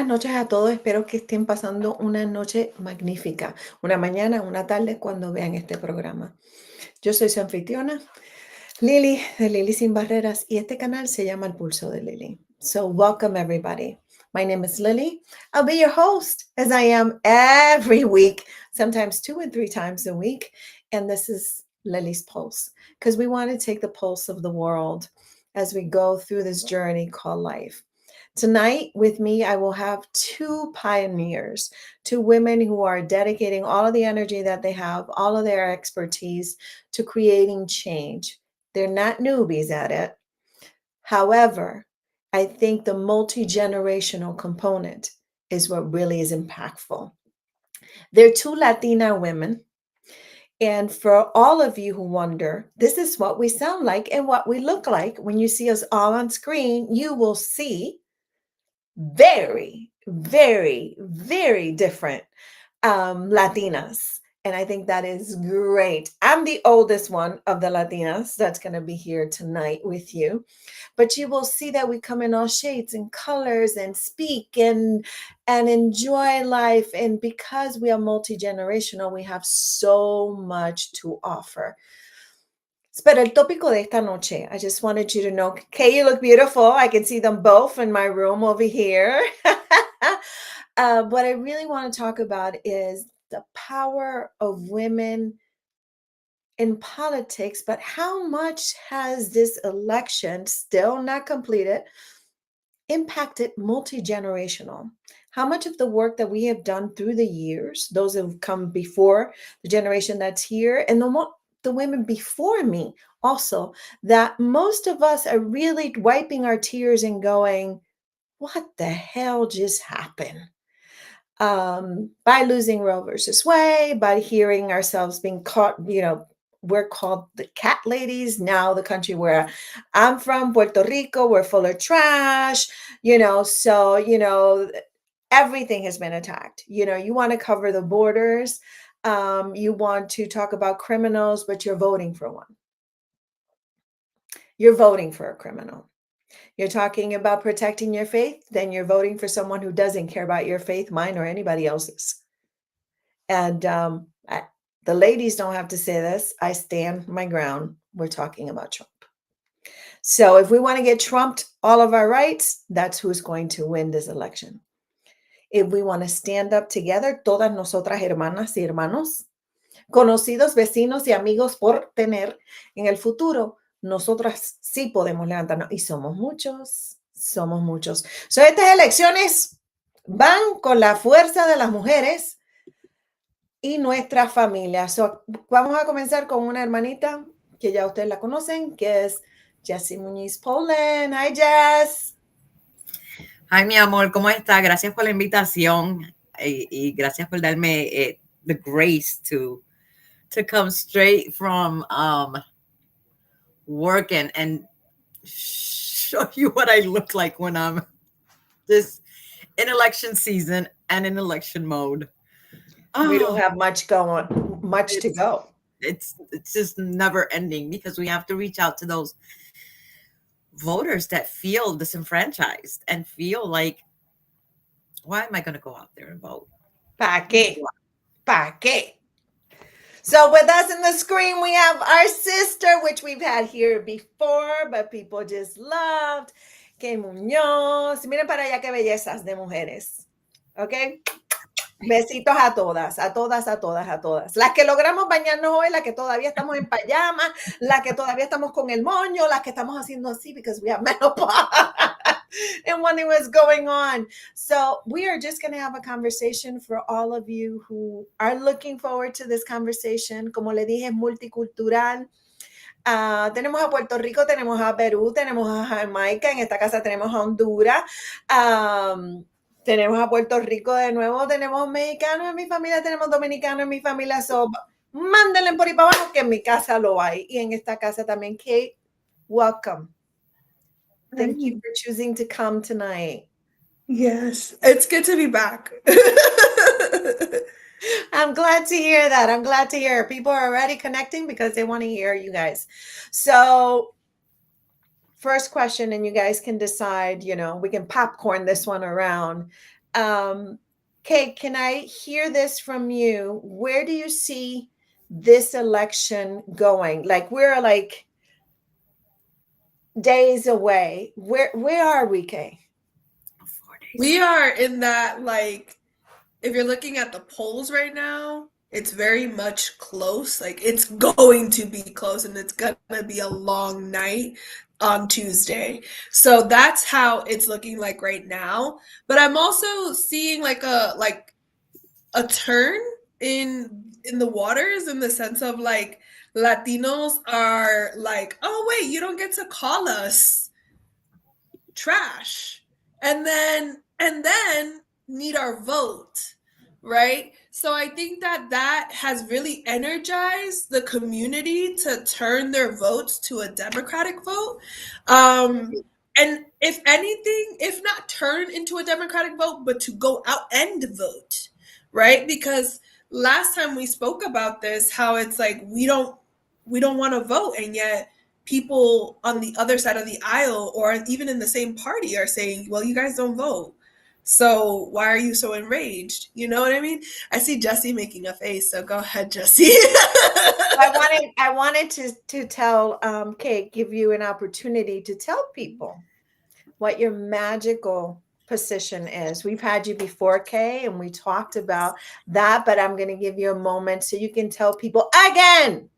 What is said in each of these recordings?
Buenas noches a todos. Espero que estén pasando una noche magnífica, una mañana, una tarde cuando vean este programa. Yo soy su anfitriona, Lili de Lili Sin Barreras, y este canal se llama El Pulso de Lili. So welcome everybody. My name is Lily. I'll be your host as I am every week, sometimes 2 and 3 times a week. And this is Lily's Pulse because we want to take the pulse of the world as we go through this journey called life. Tonight, with me, I will have two pioneers, two women who are dedicating all of the energy that they have, all of their expertise to creating change. They're not newbies at it. However, I think the multi generational component is what really is impactful. They're two Latina women. And for all of you who wonder, this is what we sound like and what we look like. When you see us all on screen, you will see very, very, very different Latinas. And I think that is great. I'm the oldest one of the Latinas that's going to be here tonight with you. But you will see that we come in all shades and colors and speak and enjoy life. And because we are multi-generational, we have so much to offer. Pero el tópico de esta noche, I just wanted you to know, Kay, you look beautiful. I can see them both in my room over here. What I really want to talk about is the power of women in politics, but how much has this election, still not completed, impacted multi-generational? How much of the work that we have done through the years, those who have come before the generation that's here, and the women before me also, that most of us are really wiping our tears and going, what the hell just happened? By losing Roe versus Wade, by hearing ourselves being caught, we're called the cat ladies. Now the country where I'm from, Puerto Rico, we're full of trash, so everything has been attacked. You want to cover the borders. You want to talk about criminals, but you're voting for one. You're voting for a criminal. You're talking about protecting your faith, then you're voting for someone who doesn't care about your faith, mine, or anybody else's. And the ladies don't have to say this. I stand my ground. We're talking about Trump. So if we want to get trumped all of our rights, that's who's going to win this election. If we want to stand up together, todas nosotras hermanas y hermanos, conocidos, vecinos y amigos por tener en el futuro, nosotras sí podemos levantarnos y somos muchos, somos muchos. So, estas elecciones van con la fuerza de las mujeres y nuestra familia. So, vamos a comenzar con una hermanita que ya ustedes la conocen, que es Jessie Muñiz Poland. Hi, Jess. Hi, mi amor, ¿cómo está? Gracias por la invitación y gracias por darme the grace to come straight from work and show you what I look like when I'm just in election season and in election mode. We don't have much to go. It's just never ending because we have to reach out to those voters that feel disenfranchised and feel like, why am I going to go out there and vote? ¿Pa qué? ¿Pa qué? So with us in the screen, we have our sister, which we've had here before, but people just loved, Kay Muñoz. Miren para allá qué bellezas de mujeres. ¿Ok? Besitos a todas, a todas, a todas, a todas. Las que logramos bañarnos hoy, las que todavía estamos en pijama, las que todavía estamos con el moño, las que estamos haciendo así because we have menopause and wondering what's going on. So we are just going to have a conversation for all of you who are looking forward to this conversation. Como le dije, es multicultural. Tenemos a Puerto Rico, tenemos a Perú, tenemos a Jamaica, en esta casa tenemos a Honduras. Tenemos a Puerto Rico de nuevo, tenemos mexicanos en mi familia, tenemos dominicanos en mi familia. So, mándenle por ahí para abajo que en mi casa lo hay. Y en esta casa también. Kate, welcome. Thank you for choosing to come tonight. Yes, it's good to be back. I'm glad to hear that. I'm glad to hear. People are already connecting because they want to hear you guys. So, first question, and you guys can decide, we can popcorn this one around. Kate, can I hear this from you? Where do you see this election going? Like we're like days away. Where are we, Kate? 4 days. We are in that, like, if you're looking at the polls right now, it's very much close. Like, it's going to be close, and it's gonna be a long night on Tuesday. So that's how it's looking like right now. But I'm also seeing like a turn in the waters, in the sense of like Latinos are like, oh wait, you don't get to call us trash, and then need our vote, right? So I think that has really energized the community to turn their votes to a Democratic vote. And if anything, if not turn into a Democratic vote, but to go out and vote, right? Because last time we spoke about this, how it's like we don't want to vote, and yet people on the other side of the aisle or even in the same party are saying, well, you guys don't vote, so why are you so enraged? You know what I mean? I see Jesse making a face, so go ahead, Jesse. I wanted to tell Kate, give you an opportunity to tell people what your magical position is. We've had you before, Kay, and we talked about that, but I'm going to give you a moment so you can tell people again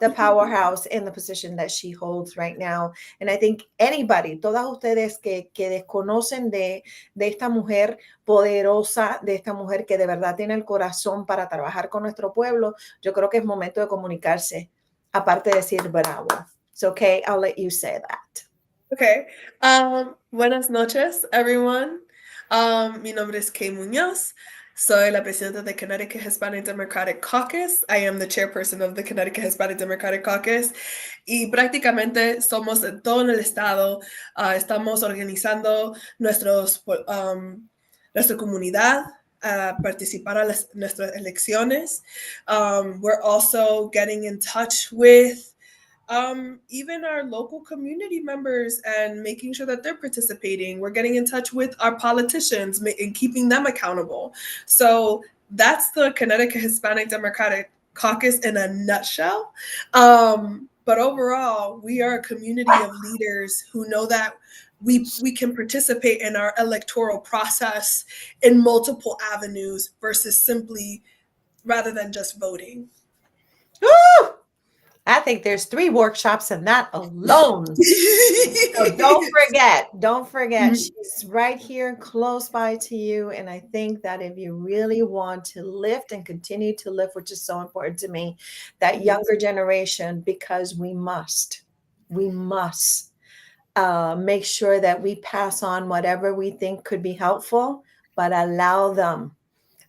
the powerhouse and the position that she holds right now. And I think anybody, todas ustedes que desconocen de esta mujer poderosa, de esta mujer que de verdad tiene el corazón para trabajar con nuestro pueblo, yo creo que es momento de comunicarse, aparte de decir bravo. So, Kay, I'll let you say that. Okay. Buenas noches, everyone. Mi nombre es Kay Muñoz. Soy la presidenta de Connecticut Hispanic Democratic Caucus. I am the chairperson of the Connecticut Hispanic Democratic Caucus. Y prácticamente somos en todo el estado. Estamos organizando nuestra comunidad a participar a nuestras elecciones. We're also getting in touch with even our local community members and making sure that they're participating. We're getting in touch with our politicians and keeping them accountable. So that's the Connecticut Hispanic Democratic Caucus in a nutshell. But overall, we are a community of leaders who know that we can participate in our electoral process in multiple avenues versus simply rather than just voting. Woo! I think there's 3 workshops in that alone. So don't forget, Mm-hmm. she's right here close by to you. And I think that if you really want to lift and continue to lift, which is so important to me, that younger generation, because we must make sure that we pass on whatever we think could be helpful, but allow them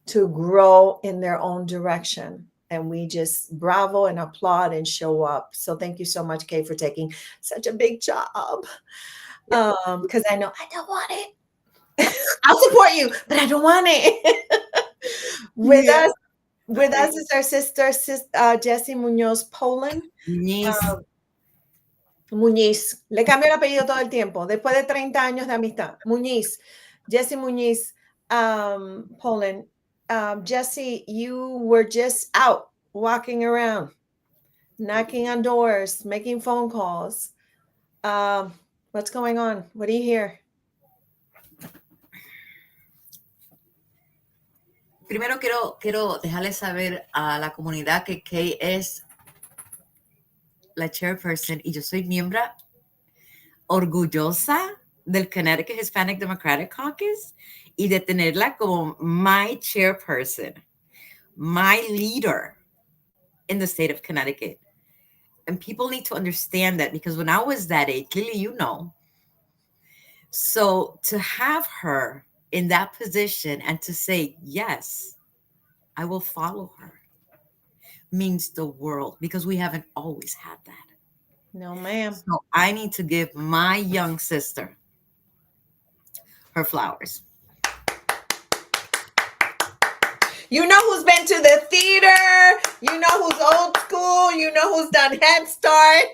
to grow in their own direction. And we just bravo and applaud and show up. So thank you so much, Kay, for taking such a big job. Because I know I don't want it. I'll support you, but I don't want it. With us is our sister Jessie Muñoz Poland. Muñiz. Le cambio el apellido todo el tiempo. Después de 30 años de amistad. Muñiz. Jessie Muñiz, Poland. Jessie, you were just out walking around, knocking on doors, making phone calls. What's going on? What do you hear? Primero quiero dejarles saber a la comunidad que Kay es la chairperson y yo soy miembro orgullosa del Connecticut Hispanic Democratic Caucus y de tenerla como my chairperson, my leader in the state of Connecticut. And people need to understand that, because when I was that age, clearly you know. So to have her in that position and to say, yes, I will follow her, means the world, because we haven't always had that. No, ma'am. So I need to give my young sister her flowers. You know who's been to the theater. You know who's old school. You know who's done Head Start.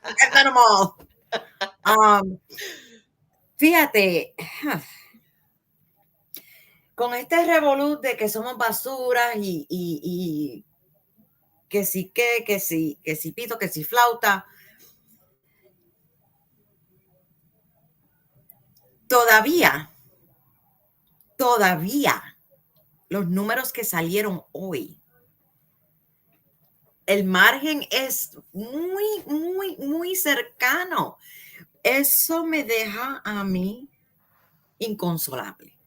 I've done them all. Fíjate, con este revolú de que somos basuras y que sí que sí pito, que sí flauta, todavía los números que salieron hoy, el margen es muy cercano. Eso me deja a mí inconsolable,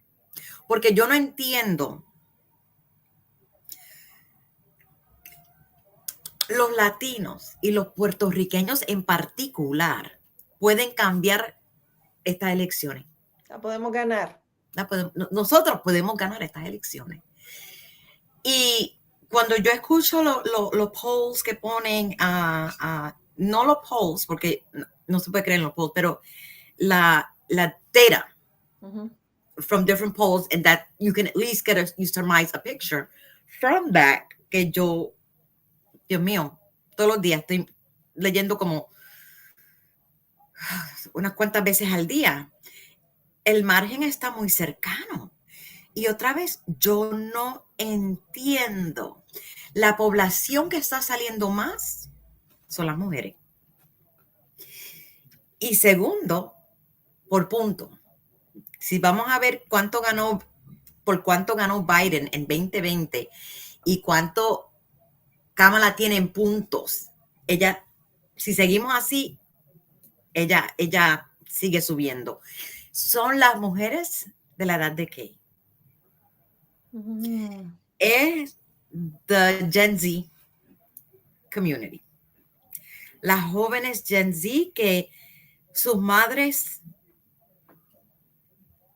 porque yo no entiendo. Los latinos y los puertorriqueños en particular pueden cambiar estas elecciones. La podemos ganar. Nosotros podemos ganar estas elecciones. Y cuando yo escucho los polls que ponen, no los polls, porque no se puede creer en los polls, pero la data from different polls, and that you can at least you surmise a picture from that, que yo, Dios mío, todos los días estoy leyendo como unas cuantas veces al día. El margen está muy cercano. Y otra vez, yo no entiendo. La población que está saliendo más son las mujeres. Y segundo, por punto. Si vamos a ver por cuánto ganó Biden en 2020 y cuánto Kamala tiene en puntos, ella, si seguimos así, ella sigue subiendo. Son las mujeres de la edad de Kay. Es the Gen Z community. Las jóvenes Gen Z que sus madres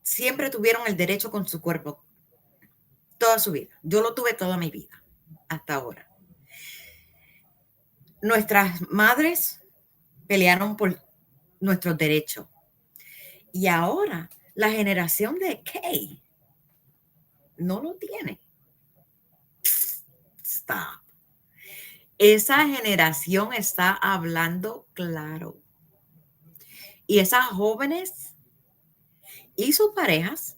siempre tuvieron el derecho con su cuerpo toda su vida. Yo lo tuve toda mi vida, hasta ahora. Nuestras madres pelearon por nuestros derechos. Y ahora la generación de Kay no lo tiene. Stop. Esa generación está hablando claro. Y esas jóvenes y sus parejas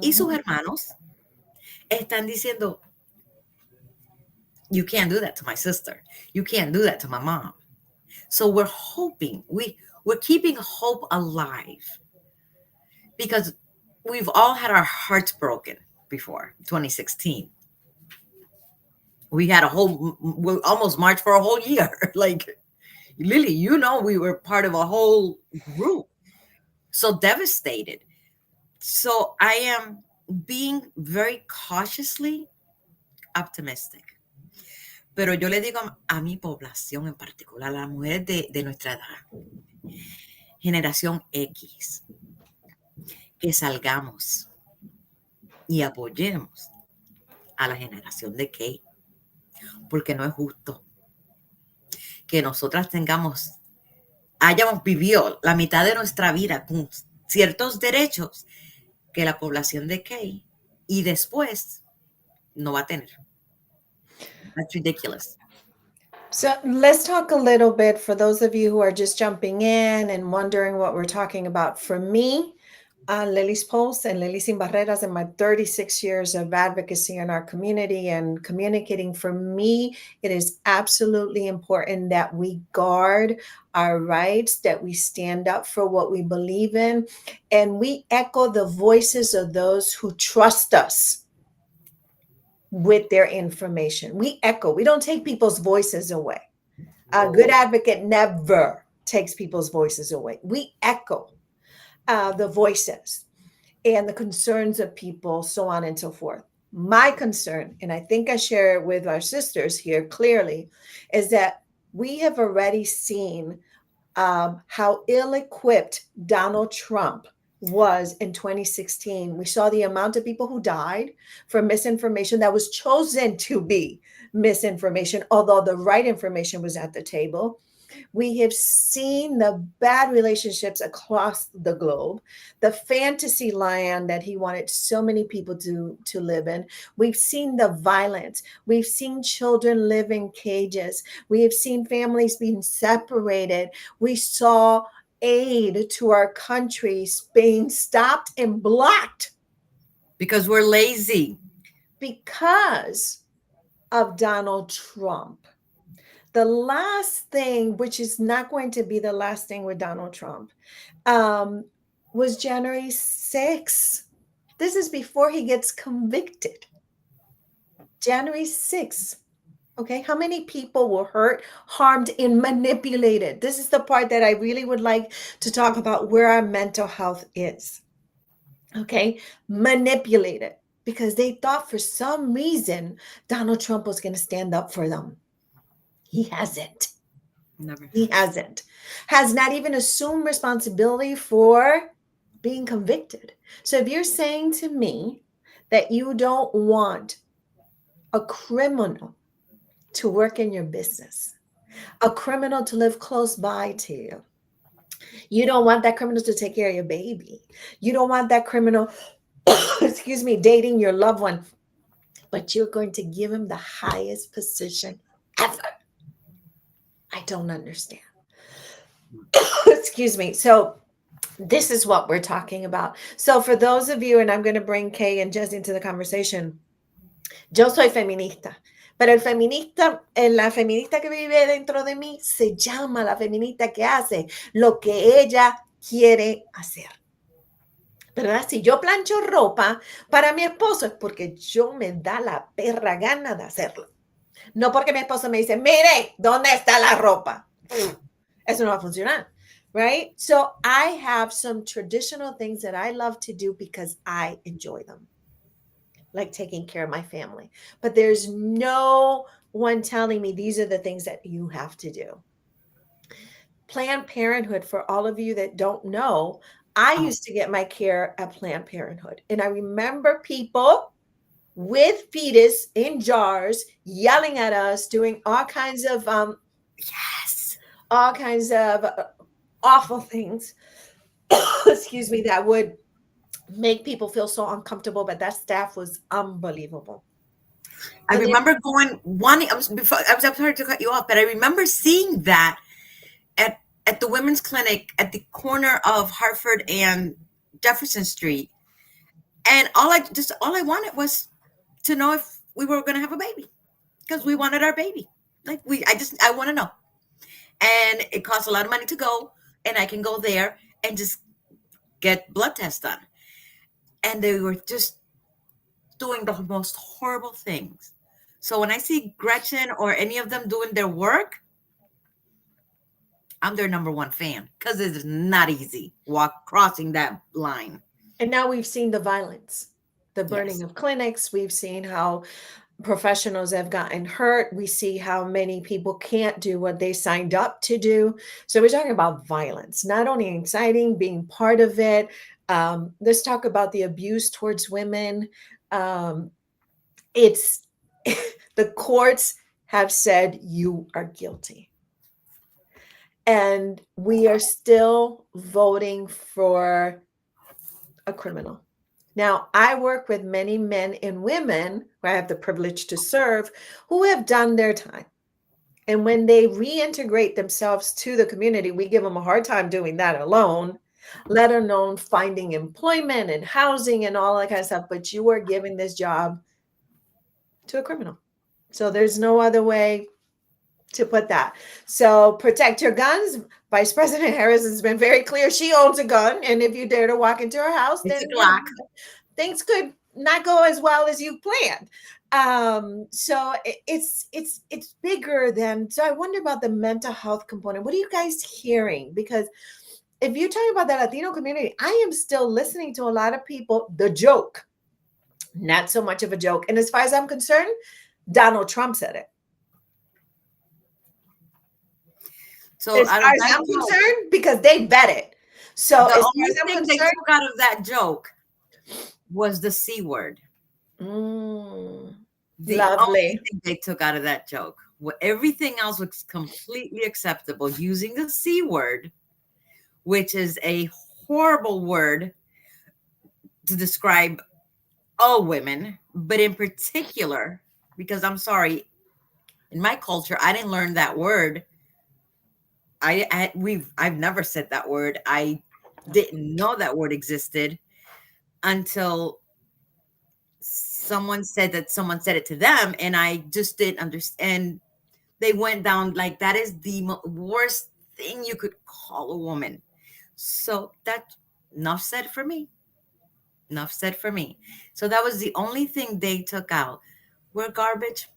y sus hermanos están diciendo, you can't do that to my sister. You can't do that to my mom. So we're hoping, we're keeping hope alive, because we've all had our hearts broken before 2016. We had we almost marched for a whole year. Like, Lily, you know, we were part of a whole group. So devastated. So I am being very cautiously optimistic. Pero yo le digo a mi población en particular, a las mujeres de nuestra edad, generación X, que salgamos y apoyemos a la generación de Kay, porque no es justo que nosotras hayamos vivido la mitad de nuestra vida con ciertos derechos que la población de Kay y después no va a tener. That's ridiculous. So let's talk a little bit for those of you who are just jumping in and wondering what we're talking about. For me, Lily's Pulse and Lily Sin Barreras, and my 36 years of advocacy in our community and communicating, for me, it is absolutely important that we guard our rights, that we stand up for what we believe in, and we echo the voices of those who trust us with their information. We echo, we don't take people's voices away. A good advocate never takes people's voices away. We echo the voices and the concerns of people, so on and so forth. My concern, and I think I share it with our sisters here clearly, is that we have already seen how ill-equipped Donald Trump was in 2016. We saw the amount of people who died from misinformation that was chosen to be misinformation, although the right information was at the table. We have seen the bad relationships across the globe, the fantasy land that he wanted so many people to live in. We've seen the violence. We've seen children live in cages. We have seen families being separated. We saw aid to our countries being stopped and blocked Because we're lazy. Because of Donald Trump. The last thing, which is not going to be the last thing with Donald Trump, was January 6th. This is before he gets convicted. January 6th. Okay, how many people were hurt, harmed, and manipulated? This is the part that I really would like to talk about, where our mental health is. Okay, manipulated because they thought for some reason Donald Trump was going to stand up for them. He hasn't. Never. He hasn't. Has not even assumed responsibility for being convicted. So if you're saying to me that you don't want a criminal to work in your business, a criminal to live close by to you, you don't want that criminal to take care of your baby, you don't want that criminal, excuse me, dating your loved one, but you're going to give him the highest position ever. I don't understand. Excuse me. So this is what we're talking about. So for those of you, and I'm going to bring Kay and Jess into the conversation, yo soy feminista, pero la feminista que vive dentro de mí se llama la feminista que hace lo que ella quiere hacer. ¿Verdad? Si yo plancho ropa para mi esposo es porque yo me da la perra gana de hacerlo. No porque mi esposo me dice, mire, ¿dónde está la ropa? Eso no va a funcionar, right? So I have some traditional things that I love to do because I enjoy them, like taking care of my family. But there's no one telling me these are the things that you have to do. Planned Parenthood, for all of you that don't know, I used to get my care at Planned Parenthood. And I remember people with fetus in jars yelling at us, doing all kinds of all kinds of awful things, excuse me, that would make people feel so uncomfortable. But that staff was unbelievable. I remember I'm sorry to cut you off, but I remember seeing that at the women's clinic at the corner of Hartford and Jefferson Street. And all I wanted was to know if we were going to have a baby, because we wanted our baby. Like I want to know. And it costs a lot of money to go, and I can go there and just get blood tests done. And they were just doing the most horrible things. So when I see Gretchen or any of them doing their work, I'm their number one fan, because it's not easy crossing that line. And now we've seen the violence, the burning of clinics. We've seen how professionals have gotten hurt. We see how many people can't do what they signed up to do. So we're talking about violence, not only inciting, being part of it. Let's talk about the abuse towards women. It's the courts have said you are guilty. And we are still voting for a criminal. Now, I work with many men and women who I have the privilege to serve, who have done their time. And when they reintegrate themselves to the community, we give them a hard time doing that alone, let alone finding employment and housing and all that kind of stuff. But you are giving this job to a criminal. So there's no other way to put that. So protect your guns. Vice President Harris has been very clear. She owns a gun. And if you dare to walk into her house, then things could not go as well as you planned. So it's bigger than, so I wonder about the mental health component. What are you guys hearing? Because if you're talking about the Latino community, I am still listening to a lot of people, the joke, not so much of a joke. And as far as I'm concerned, Donald Trump said it. So as far as I'm concerned, because they bet it. So the only thing they took out of that joke was the C word. The only thing they took out of that joke. Everything else was completely acceptable. Using the C word, which is a horrible word to describe all women, but in particular, because I'm sorry, in my culture, I didn't learn that word. I've never said that word. I didn't know that word existed until someone said that someone said it to them, and I just didn't understand. They went down like that is the worst thing you could call a woman. So that enough said for me. Enough said for me. So that was the only thing they took out. We're garbage.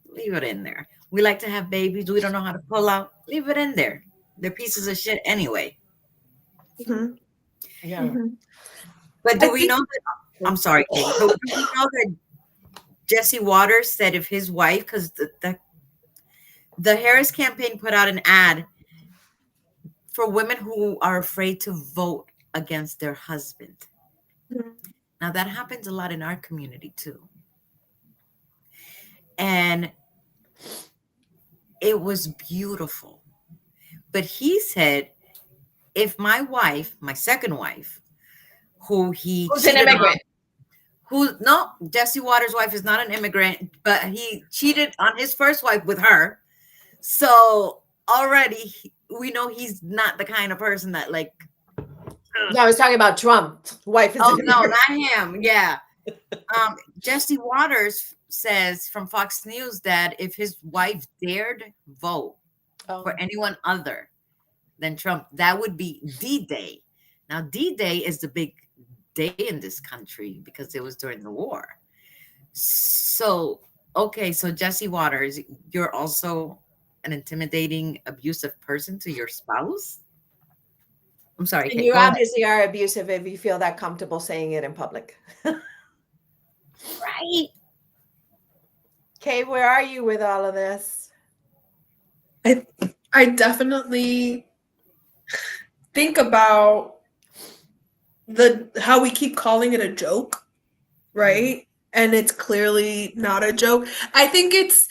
Leave it in there. We like to have babies. We don't know how to pull out. Leave it in there. They're pieces of shit anyway. Mhm. Yeah. Mhm. But do I we think- know that? I'm sorry, Kate. But do we know that Jesse Waters said if his wife, because the Harris campaign put out an ad for women who are afraid to vote against their husband. Mhm. Now that happens a lot in our community too. And it was beautiful. But he said, if my wife, my second wife, who he Who's an cheated on, immigrant? no, Jesse Waters' wife is not an immigrant, but he cheated on his first wife with her. So already we know he's not the kind of person that like, No, I was talking about Trump. Wife is oh an no, immigrant. not him. Yeah. Jesse Waters says from Fox News that if his wife dared vote Oh. for anyone other than Trump, that would be D-Day. Now, D-Day is the big day in this country because it was during the war. So, okay, so Jesse Waters, you're also an intimidating, abusive person to your spouse? I'm sorry, And Kate, you go ahead. obviously are abusive if you feel that comfortable saying it in public. Right? Kay, where are you with all of this? I definitely think about how we keep calling it a joke, right? And it's clearly not a joke. I think it's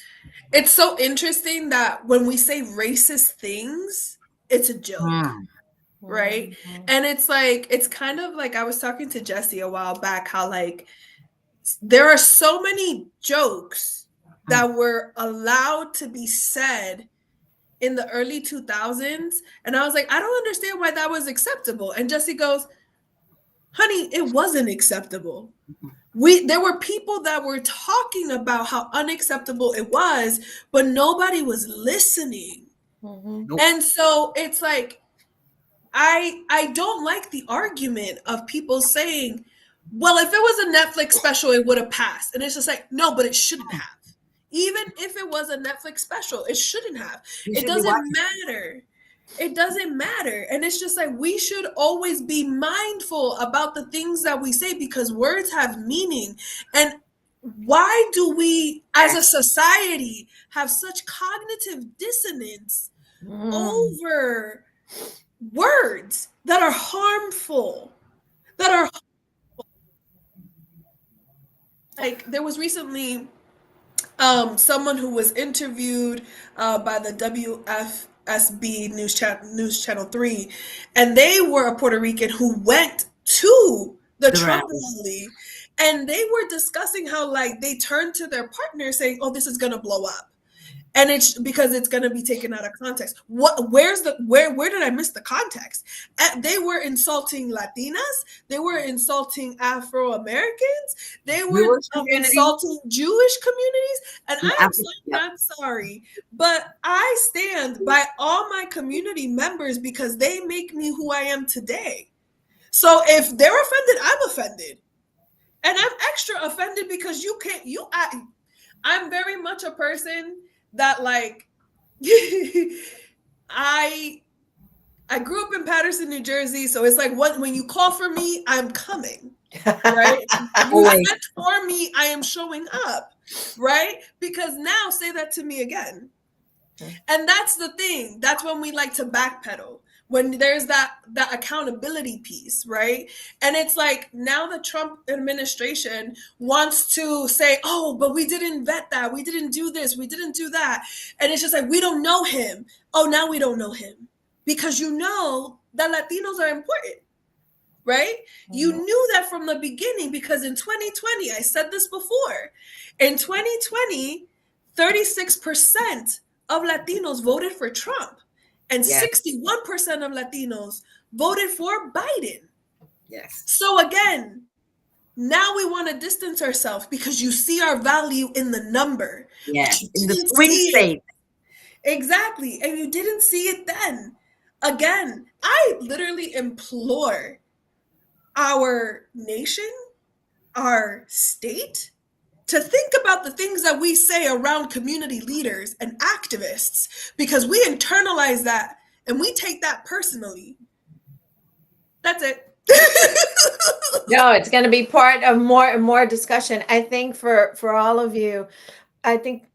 so interesting that when we say racist things, it's a joke. Right. Mhm. And it's like, it's kind of like I was talking to Jesse a while back, how like there are so many jokes that were allowed to be said in the early 2000s. And I was like, I don't understand why that was acceptable. And Jesse goes, honey, it wasn't acceptable. There were people that were talking about how unacceptable it was, but nobody was listening. Mhm. Nope. And so it's like, I don't like the argument of people saying, well, if it was a Netflix special, it would have passed. And it's just like, no, but it shouldn't have. Even if it was a Netflix special, it shouldn't have. You It should be doesn't watching. matter. It doesn't matter. And it's just like we should always be mindful about the things that we say because words have meaning. And why do we, as a society, have such cognitive dissonance Mm. over words that are harmful? That are like, there was recently someone who was interviewed by the WFSB News Channel 3, and they were a Puerto Rican who went to the Trump rally, and they were discussing how like they turned to their partner saying, "Oh, this is gonna blow up." And it's because it's going to be taken out of context. Where did I miss the context? They were insulting Latinas. They were insulting Afro Americans. They were insulting Jewish communities. And I am so not sorry, but I stand by all my community members because they make me who I am today. So if they're offended, I'm offended. And I'm extra offended because I'm very much a person that like I grew up in Paterson, New Jersey, so it's like when you call for me, I'm coming, right? You sent for me, I am showing up, right? Because now say that to me again. And that's the thing. That's when we like to backpedal. When there's that accountability piece, right? And it's like now the Trump administration wants to say, oh, but we didn't vet that. We didn't do this. We didn't do that. And it's just like, we don't know him. Oh, now we don't know him. Because you know that Latinos are important, right? Mm-hmm. You knew that from the beginning because in 2020, I said this before, in 2020, 36% of Latinos voted for Trump. And 61% of Latinos voted for Biden. Yes. So again, Now we want to distance ourselves because you see our value in the number. But Yes, you in the didn't swing see it. state. Exactly. And you didn't see it then. Again, I literally implore our nation, our state, to think about the things that we say around community leaders and activists, because we internalize that and we take that personally. That's it. No, it's going to be part of more and more discussion. I think for all of you, I think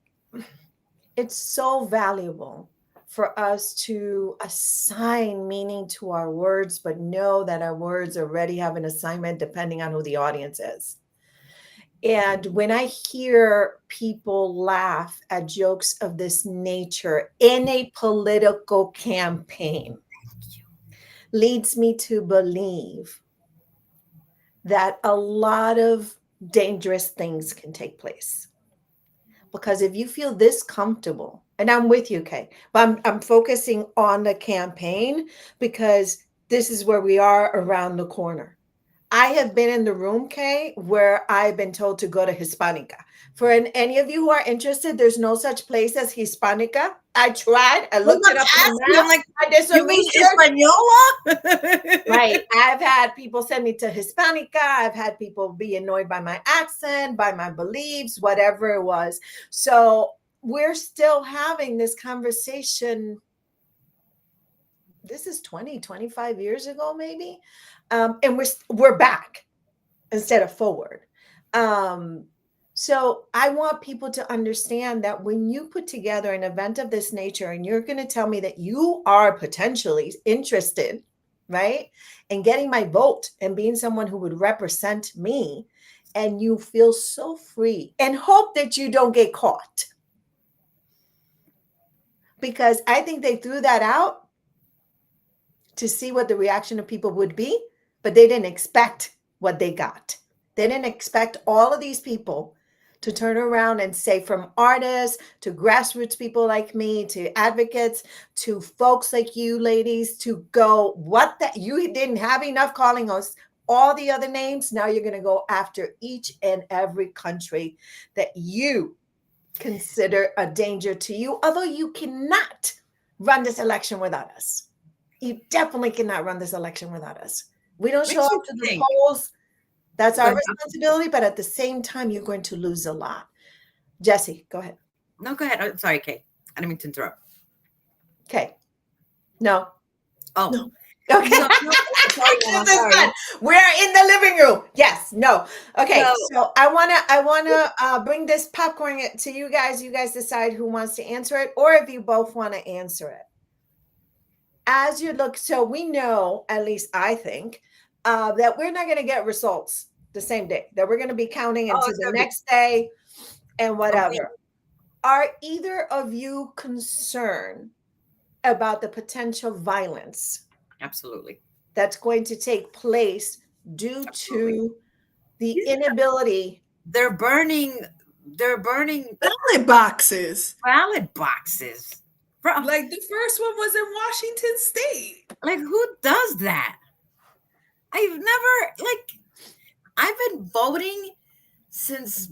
it's so valuable for us to assign meaning to our words, but know that our words already have an assignment depending on who the audience is. And when I hear people laugh at jokes of this nature in a political campaign, leads me to believe that a lot of dangerous things can take place. Because if you feel this comfortable, and I'm with you, Kay, but I'm focusing on the campaign because this is where we are around the corner. I have been in the room, Kay, where I've been told to go to Hispanica. For any of you who are interested, there's no such place as Hispanica. I tried. I looked it up on the map. I'm like, I did some you mean research. Española? Right. I've had people send me to Hispanica. I've had people be annoyed by my accent, by my beliefs, whatever it was. So we're still having this conversation. This is 20, 25 years ago, maybe. And we're back instead of forward. So I want people to understand that when you put together an event of this nature and you're going to tell me that you are potentially interested, right, in getting my vote and being someone who would represent me, and you feel so free and hope that you don't get caught. Because I think they threw that out to see what the reaction of people would be, but they didn't expect what they got. They didn't expect all of these people to turn around and say, from artists to grassroots people like me, to advocates, to folks like you ladies, to go, what that you didn't have enough calling us all the other names. Now you're going to go after each and every country that you consider a danger to you, although you cannot run this election without us. You definitely cannot run this election without us. We don't show up to the polls. That's our responsibility. But at the same time, you're going to lose a lot. Jesse, go ahead. No, go ahead. I'm sorry, Kay. I didn't mean to interrupt. Okay. No. Oh. No. Okay. Sorry. We're in the living room. Yes. No. Okay. So I wanna bring this popcorn to you guys. You guys decide who wants to answer it, or if you both want to answer it. As you look, so we know, at least I think, that we're not going to get results the same day, that we're going to be counting until the next day and whatever. Okay. Are either of you concerned about the potential violence? Absolutely. That's going to take place due to the inability. They're burning ballot boxes. Ballot boxes. Bro, like the first one was in Washington State. Like, who does that? I've been voting since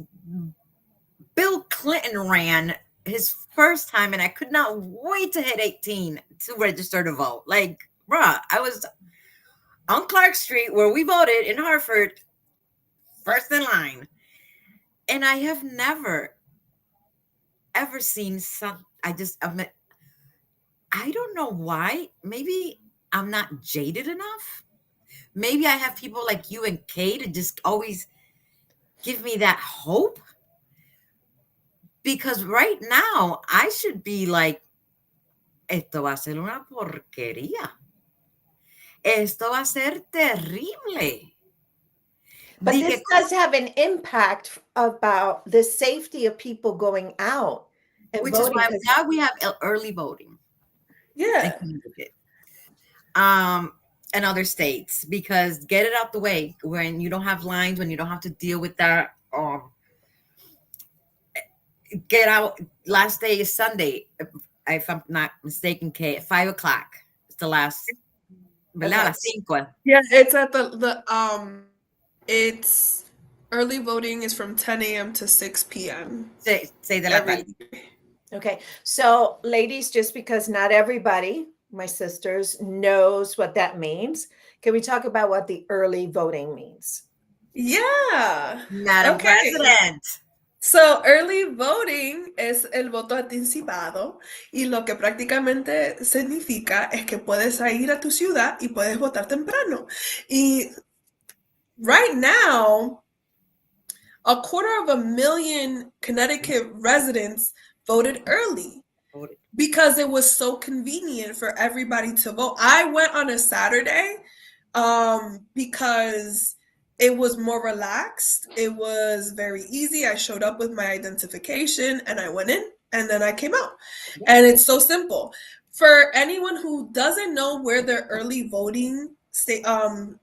Bill Clinton ran his first time, and I could not wait to hit 18 to register to vote. Like, bruh, I was on Clark Street where we voted in Hartford, first in line. And I have never, ever seen I don't know why. Maybe I'm not jaded enough. Maybe I have people like you and Kay to just always give me that hope. Because right now, I should be like, esto va a ser una porquería. Esto va a ser terrible. But this does have an impact about the safety of people going out and which voting. Is why now we have early voting. Yeah. And other states, because get it out the way when you don't have lines, when you don't have to deal with that. Get out. Last day is Sunday, if I'm not mistaken, Kay, at 5:00. It's the last. Yeah, it's at the it's Early voting is from 10 a.m. to 6 p.m. Say de la every tarde. day. Okay. So, ladies, just because not everybody, my sisters, knows what that means, can we talk about what the early voting means? Yeah. Madam Okay. President. So, early voting es el voto anticipado y lo que prácticamente significa es que puedes ir a tu ciudad y puedes votar temprano. Y right now, 250,000 Connecticut residents voted early Voted. because it was so convenient for everybody to vote. I went on a Saturday because it was more relaxed. It was very easy. I showed up with my identification and I went in and then I came out. And it's so simple. For anyone who doesn't know where their early voting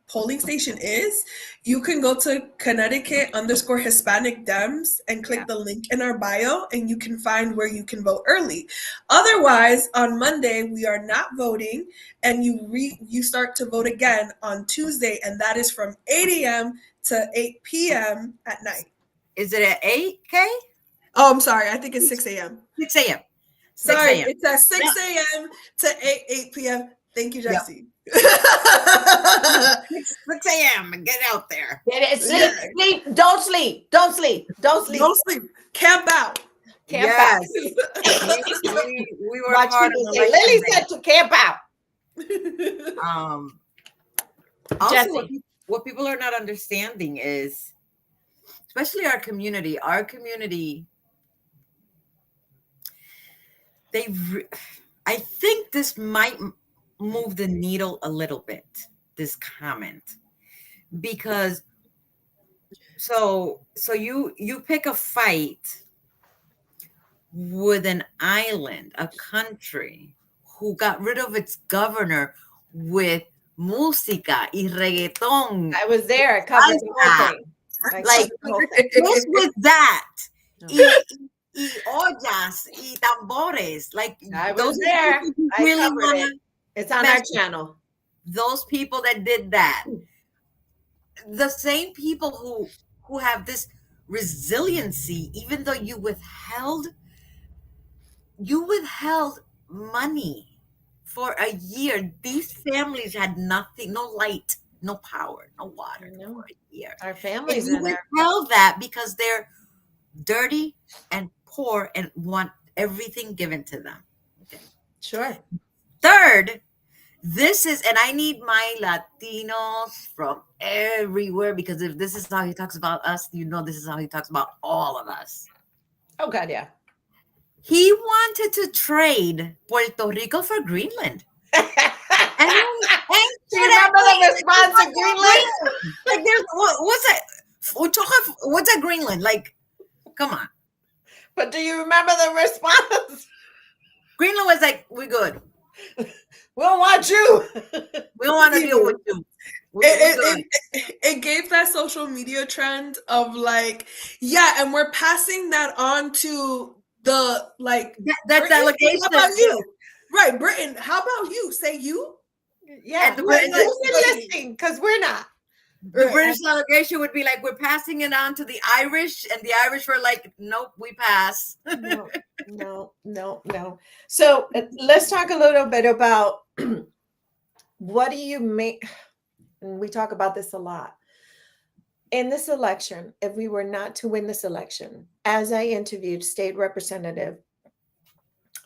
polling station is, you can go to Connecticut_Hispanic Dems and click the link in our bio and you can find where you can vote early. Otherwise, on Monday, we are not voting and you start to vote again on Tuesday, and that is from 8 a.m. to 8 p.m. at night. Is it at 8K? Oh, I'm sorry. I think it's 6 a.m. 6 a.m. 6 Sorry, a.m. it's at 6 a.m. to 8 p.m. Thank you, Yep. Jesse. 6 a.m. and get out there. Sleep. Don't sleep. Don't sleep. Don't sleep. Don't sleep. Camp out. Camp Yes. out. we work Watch hard people on say, election Lily day. said to camp out. Also, Jesse. what people are not understanding is, especially our community, I think this might move the needle a little bit, this comment, because so you pick a fight with an island, a country who got rid of its governor with música y reggaeton. I was there. I covered the whole thing. Like, just with that, y ollas, y tambores, like I was those there. people who I really covered wanna, it. It's on our channel. those people that did that, the same people who have this resiliency, even though you withheld money for a year. These families had nothing, no light, no power, no water for a year. Our And families you in there. withheld that because they're dirty and poor and want everything given to them. Okay. Sure. Third, this is, and I need my Latinos from everywhere, because if this is how he talks about us, this is how he talks about all of us. Oh, God, yeah. He wanted to trade Puerto Rico for Greenland. And do you remember the response in Greenland? Like, what's that? What's that Greenland? Like, come on. But do you remember the response? Greenland was like, we're good. We don't want you. We don't want to deal with you. It gave that social media trend of like, yeah, and we're passing that on to the that delegation. How about you? Right, Britain. How about you? Say you. Yeah, And who's listening? Because we're not. The British delegation would be like, we're passing it on to the Irish, and the Irish were like, nope, we pass. No. So let's talk a little bit about what do you make, and we talk about this a lot. In this election, if we were not to win this election, as I interviewed State Representative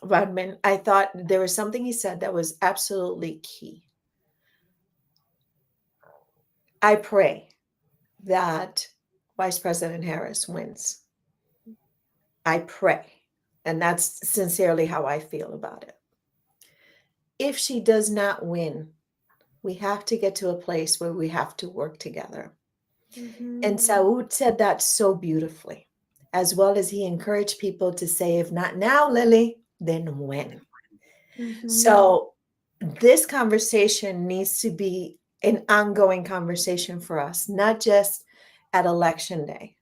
Rodman, I thought there was something he said that was absolutely key. I pray that Vice President Harris wins. I pray. And that's sincerely how I feel about it. If she does not win, we have to get to a place where we have to work together. Mm-hmm. And Saud said that so beautifully, as well as he encouraged people to say, if not now, Lily, then when? Mm-hmm. So this conversation needs to be an ongoing conversation for us, not just at election day.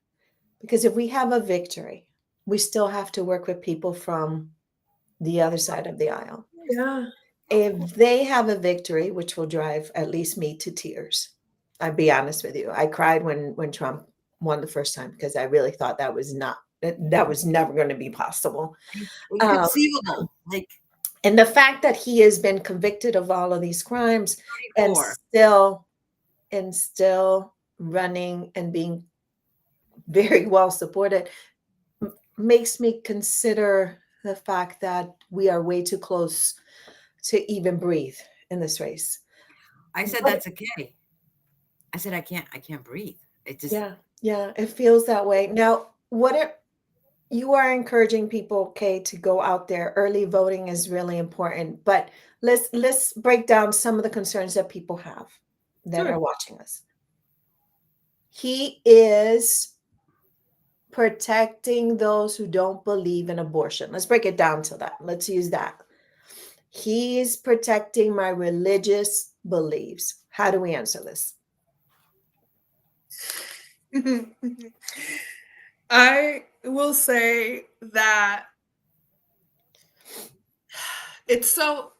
Because if we have a victory, we still have to work with people from the other side of the aisle. Yeah. If they have a victory, which will drive at least me to tears, I'll be honest with you. I cried when Trump won the first time because I really thought that was never going to be possible. Um, Inconceivable. Like and the fact that he has been convicted of all of these crimes and 34. still running and being very well supported makes me consider the fact that we are way too close to even breathe in this race. I said But that's okay. I said I can't breathe. It just yeah, it feels that way. Now, you are encouraging people, okay, to go out there. Early voting is really important, but let's break down some of the concerns that people have that are Sure. watching us. He is protecting those who don't believe in abortion. Let's break it down to that. Let's use that. He's protecting my religious beliefs. How do we answer this? I will say that it's so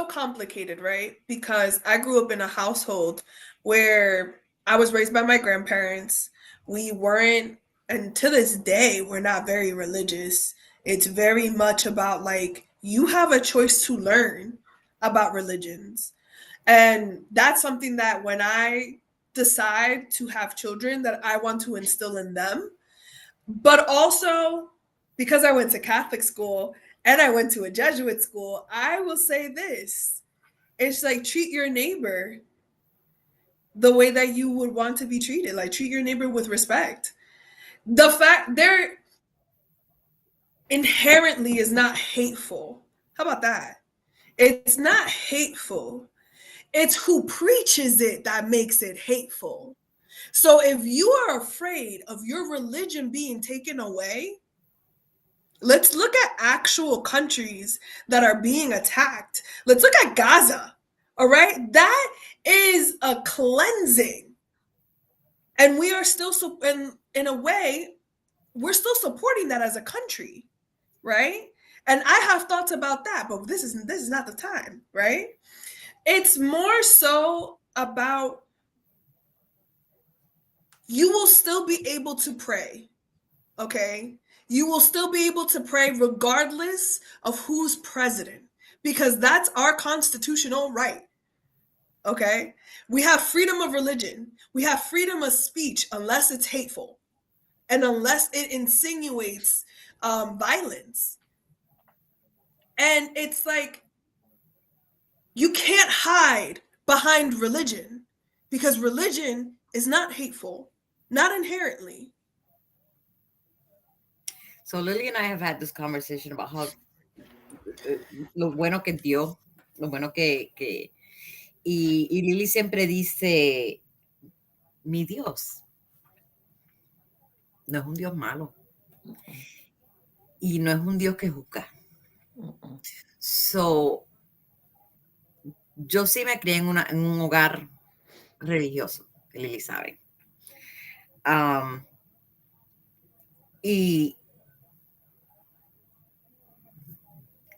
complicated, right? Because I grew up in a household where I was raised by my grandparents. We weren't, and to this day, we're not very religious. It's very much about like you have a choice to learn about religions. And that's something that when I decide to have children that I want to instill in them. But also because I went to Catholic school and I went to a Jesuit school, I will say this. It's like treat your neighbor the way that you would want to be treated. Like treat your neighbor with respect. The fact they're inherently is not hateful. How about that? It's not hateful. It's who preaches it that makes it hateful. So if you are afraid of your religion being taken away, let's look at actual countries that are being attacked. Let's look at Gaza. All right? That is a cleansing. And we are still in a way, we're still supporting that as a country, right? And I have thoughts about that, but this is not the time, right? It's more so about you will still be able to pray, okay? You will still be able to pray regardless of who's president because that's our constitutional right, okay? We have freedom of religion. We have freedom of speech unless it's hateful and unless it insinuates violence. And it's like you can't hide behind religion because religion is not hateful, not inherently. so Lily and I have had this conversation about how lo bueno que dio, lo bueno que y Lily siempre dice, mi Dios no es un Dios malo y no es un Dios que juzga. So, yo sí me crié en un hogar religioso, que Lily sabe. Y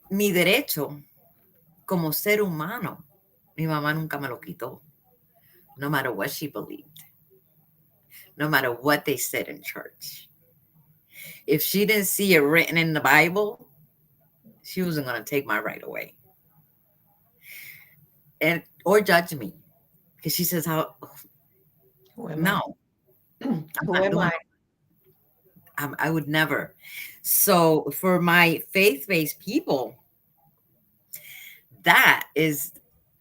mi derecho como ser humano, mi mamá nunca me lo quitó, no matter what she believed, no matter what they said in church. If she didn't see it written in the Bible, she wasn't going to take my right away. And or judge me. Because she says, how no. Who am I? I would never. So for my faith-based people, that is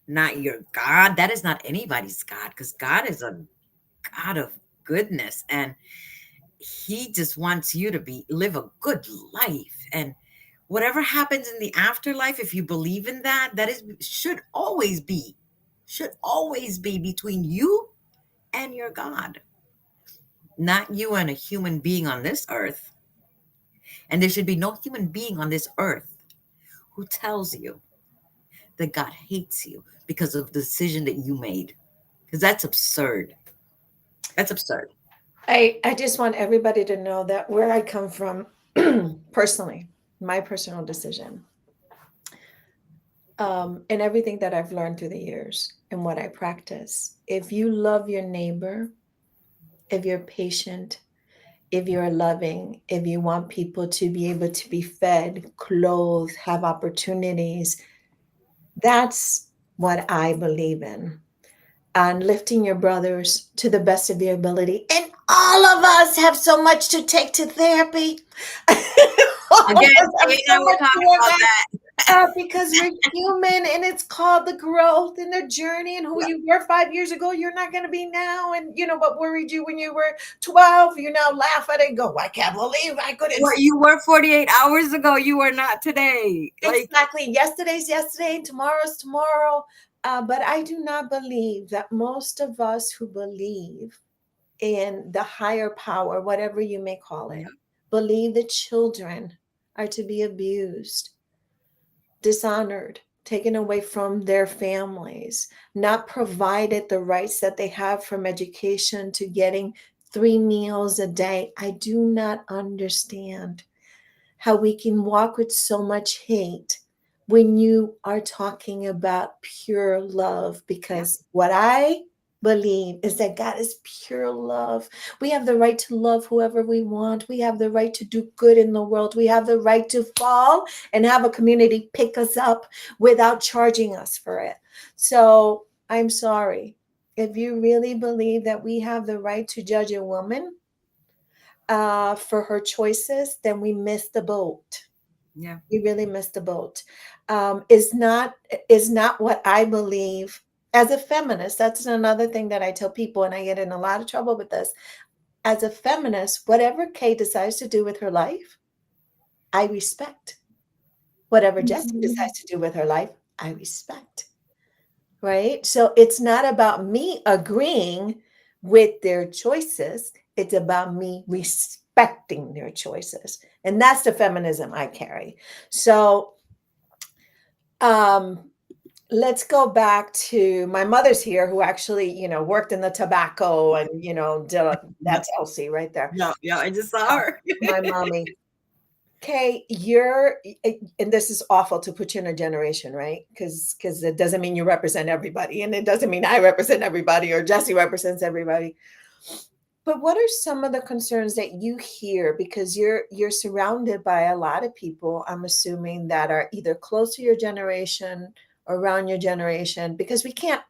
not your God. That is not anybody's God, because God is a God of goodness, and he just wants you to live a good life. And whatever happens in the afterlife, if you believe in that, should always be between you and your God, not you and a human being on this earth. And there should be no human being on this earth who tells you that God hates you because of the decision that you made. Because that's absurd. That's absurd. I just want everybody to know that where I come from personally, my personal decision, and everything that I've learned through the years and what I practice, if you love your neighbor if you're patient, if you're loving, if you want people to be able to be fed, clothed, have opportunities, that's what I believe in. And lifting your brothers to the best of your ability. And all of us have so much to take to therapy. Again, Kate and I were talking about that. Because we're human, and it's called the growth and the journey, and who you were 5 years ago, you're not going to be now. And you know what worried you when you were 12, you now laugh at it and go, I can't believe I couldn't. What you were 48 hours ago, you are not today. Exactly. Yesterday's yesterday, and tomorrow's tomorrow. But I do not believe that most of us who believe in the higher power, whatever you may call it, believe that children are to be abused, dishonored, taken away from their families, not provided the rights that they have from education to getting 3 meals a day. I do not understand how we can walk with so much hate when you are talking about pure love, because what I believe is that God is pure love. We have the right to love whoever we want. We have the right to do good in the world. We have the right to fall and have a community pick us up without charging us for it. So I'm sorry. If you really believe that we have the right to judge a woman for her choices, then we missed the boat. Yeah, we really missed the boat. Is not what I believe as a feminist. That's another thing that I tell people, and I get in a lot of trouble with this. As a feminist, whatever Kay decides to do with her life, I respect. Whatever Jessie decides to do with her life, I respect. Right? So it's not about me agreeing with their choices. It's about me respecting their choices. And that's the feminism I carry. So let's go back to my mother's here, who actually, worked in the tobacco, and, that's Elsie right there. yeah, I just saw her. My mommy. Kay, and this is awful to put you in a generation, right? Because it doesn't mean you represent everybody, and it doesn't mean I represent everybody or Jessie represents everybody. But what are some of the concerns that you hear? Because you're surrounded by a lot of people, I'm assuming, that are either close to your generation, around your generation, because we can't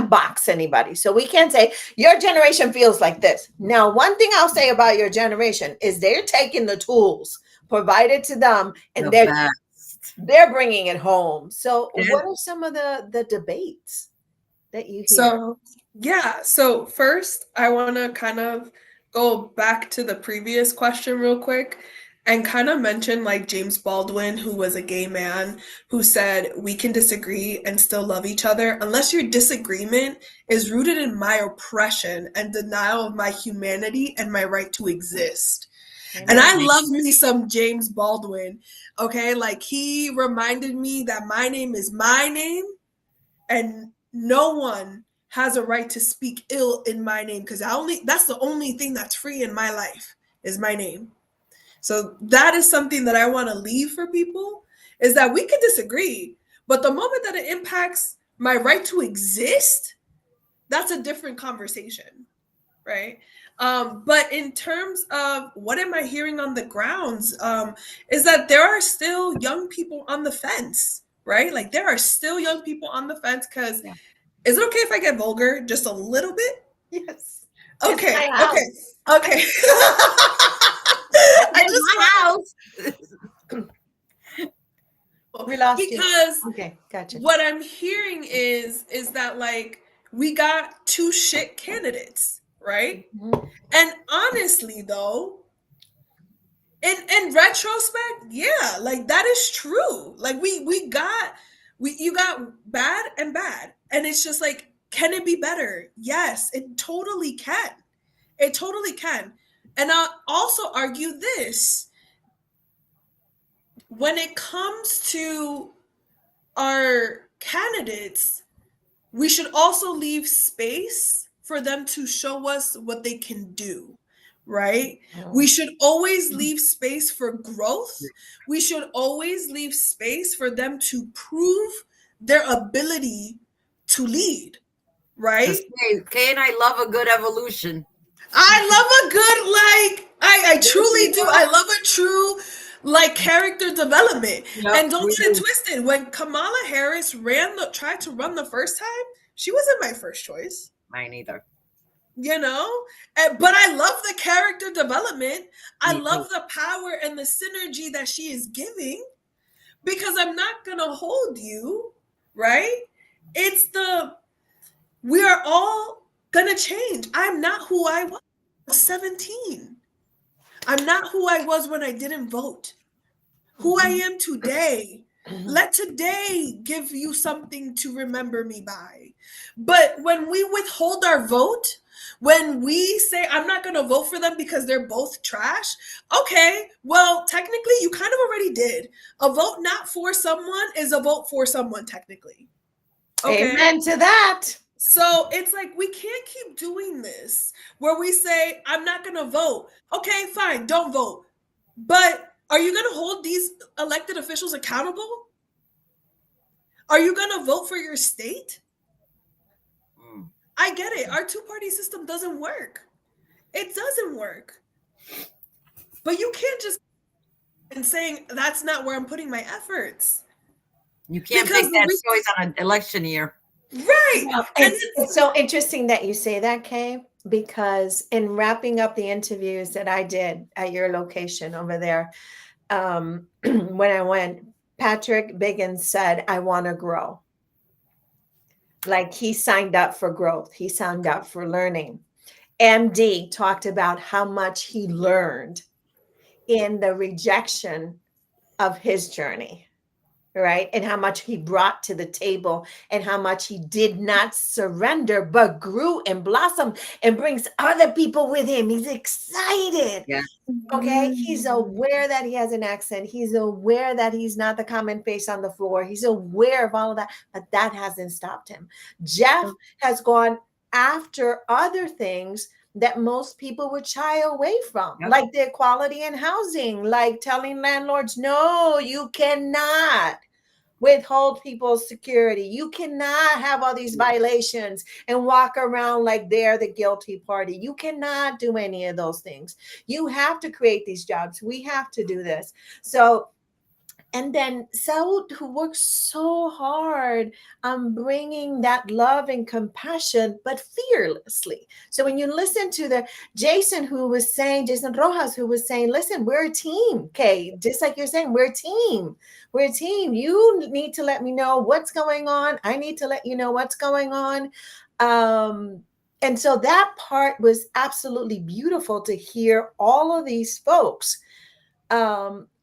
box anybody. So we can't say your generation feels like this. Now, one thing I'll say about your generation is they're taking the tools provided to them, and they're bringing it home. So what are some of the debates that you hear? So first I want to kind of go back to the previous question real quick and kind of mention like James Baldwin, who was a gay man, who said, we can disagree and still love each other unless your disagreement is rooted in my oppression and denial of my humanity and my right to exist. And I love me some James Baldwin. Okay, like he reminded me that my name is my name, and no one has a right to speak ill in my name, because that's the only thing that's free in my life is my name. So that is something that I want to leave for people, is that we can disagree, but the moment that it impacts my right to exist, that's a different conversation, right? But in terms of what am I hearing on the grounds, is that there are still young people on the fence, right? Like there are still young people on the fence, because is it okay if I get vulgar just a little bit? Yes. Okay. We lost because you. Okay, gotcha. What I'm hearing is that like we got 2 shit candidates, right? Mm-hmm. And honestly though, in retrospect, yeah, like that is true. Like you got bad and bad. And it's just like, can it be better? Yes, it totally can. It totally can. And I'll also argue this. When it comes to our candidates, we should also leave space for them to show us what they can do, right? Oh. We should always leave space for growth. We should always leave space for them to prove their ability to lead, right? Kay and I love a good evolution. I love a good, I truly do. I love a true, character development. Yep, And don't we get it do. twisted. When Kamala Harris tried to run the first time, she wasn't my first choice. Mine either. You know, but I love the character development. I Me love too. the power and the synergy that she is giving, because I'm not gonna hold you, right? It's we are all gonna change. I'm not who I was at 17. I'm not who I was when I didn't vote. Who I am today. Let today give you something to remember me by. But when we withhold our vote, when we say, I'm not going to vote for them because they're both trash, okay, well, technically, you kind of already did. A vote not for someone is a vote for someone, technically. Okay. Amen to that. So it's like, we can't keep doing this where we say, I'm not going to vote. Okay, fine, don't vote. But are you going to hold these elected officials accountable? Are you going to vote for your state? I get it. Our two-party system doesn't work. It doesn't work. But you can't just and saying that's not where I'm putting my efforts. You can't Because make that choice on an election year. Right. Well, And it's so interesting that you say that, Kay, because in wrapping up the interviews that I did at your location over there, when I went, Patrick Biggins said, I want to grow. Like he signed up for growth. He signed up for learning. MD talked about how much he learned in the rejection of his journey, right? And how much he brought to the table and how much he did not surrender, but grew and blossomed and brings other people with him. He's excited. Yeah. Okay. He's aware that he has an accent. He's aware that he's not the common face on the floor. He's aware of all of that, but that hasn't stopped him. Jeff has gone after other things that most people would shy away from, like the equality in housing, like telling landlords, no, you cannot withhold people's security. You cannot have all these violations and walk around like they're the guilty party. You cannot do any of those things. You have to create these jobs. We have to do this. So, and then Saud, who works so hard on bringing that love and compassion, but fearlessly. So when you listen to the Jason Rojas, who was saying, listen, we're a team, okay? Just like you're saying, we're a team. We're a team. You need to let me know what's going on. I need to let you know what's going on. And so that part was absolutely beautiful to hear all of these folks